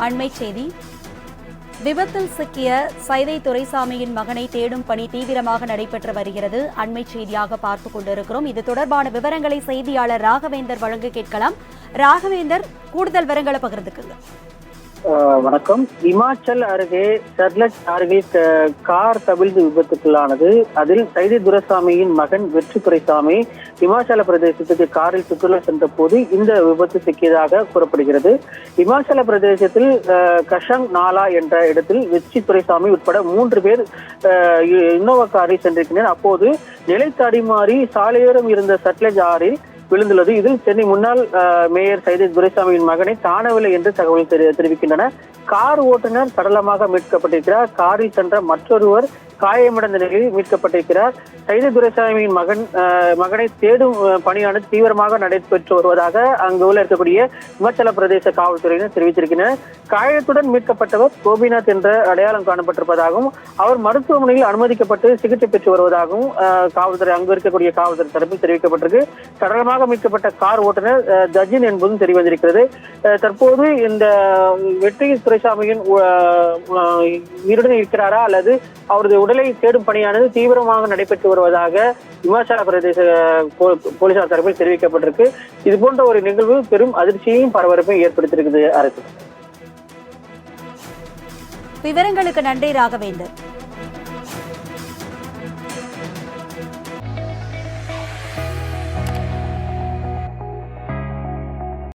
அண்மை செய்தி. விபத்தில் சிக்கிய சைதை துரைசாமியின் மகனை தேடும் பணி தீவிரமாக நடைபெற்று வருகிறது. அண்மை செய்தியாக பார்த்துக் கொண்டிருக்கிறோம். இது தொடர்பான விவரங்களை செய்தியாளர் ராகவேந்தர் வழங்க கேட்கலாம். ராகவேந்தர், கூடுதல் விவரங்களை பகிர்ந்துக்குங்க. வணக்கம். இமாச்சல் அருகே சர்லஜ் அருகில் கார் கவிழ்ந்து விபத்துக்குள்ளானது. அதில் சைதை துரைசாமியின் மகன் வெற்றி துரைசாமி இமாச்சல பிரதேசத்துக்கு காரில் சுற்றுலா சென்ற போது இந்த விபத்து சிக்கியதாக கூறப்படுகிறது. இமாச்சல பிரதேசத்தில் கஷங் நாலா என்ற இடத்தில் வெற்றி துரைசாமி உட்பட 3 பேர் இன்னோவா காரில் சென்றிருக்கின்றனர். அப்போது நிலை தடுமாறி சாலையோரம் இருந்த சட்லஜ் ஆறில் விழுந்துள்ளது. இதில் சென்னை முன்னாள் மேயர் சைதை துரைசாமியின் மகனை காணவில்லை என்று தகவல் தெரிவிக்கின்றன. கார் ஓட்டுநர் சடலமாக மீட்கப்பட்டிருக்கிறார். காரில் சென்ற மற்றொருவர் காயமடைந்த நிலையில் மீட்கப்பட்டிருக்கிறார். சைதை துரைசாமியின் மகனை தேடும் பணியானது தீவிரமாக நடைபெற்று வருவதாக அங்குள்ள இருக்கக்கூடிய இமாச்சல பிரதேச காவல்துறையினர் தெரிவித்திருக்கின்றனர். காயத்துடன் மீட்கப்பட்டவர் கோபிநாத் என்ற அடையாளம் காணப்பட்டிருப்பதாகவும் அவர் மருத்துவமனையில் அனுமதிக்கப்பட்டு சிகிச்சை பெற்று வருவதாகவும் காவல்துறை அங்கு இருக்கக்கூடிய காவல்துறை தரப்பில் தெரிவிக்கப்பட்டிருக்கு. சடலமாக மீட்கப்பட்ட கார் ஓட்டுநர் தஜின் என்பதும் தெரியவந்திருக்கிறது. தற்போது இந்த வெற்றி துரைசாமியின் உயிருடன் இருக்கிறாரா அல்லது அவரது உடலை தேடும் பணியானது தீவிரமாக நடைபெற்று வருவதாக இமாச்சல பிரதேச போலீசார் தரப்பில் தெரிவிக்கப்பட்டிருக்கு. இது போன்ற ஒரு நிகழ்வு பெரும் அதிர்ச்சியையும் பரபரப்பையும் ஏற்படுத்தியிருக்குது அரசு. விவரங்களுக்கு நன்றி ராகவேந்தர்.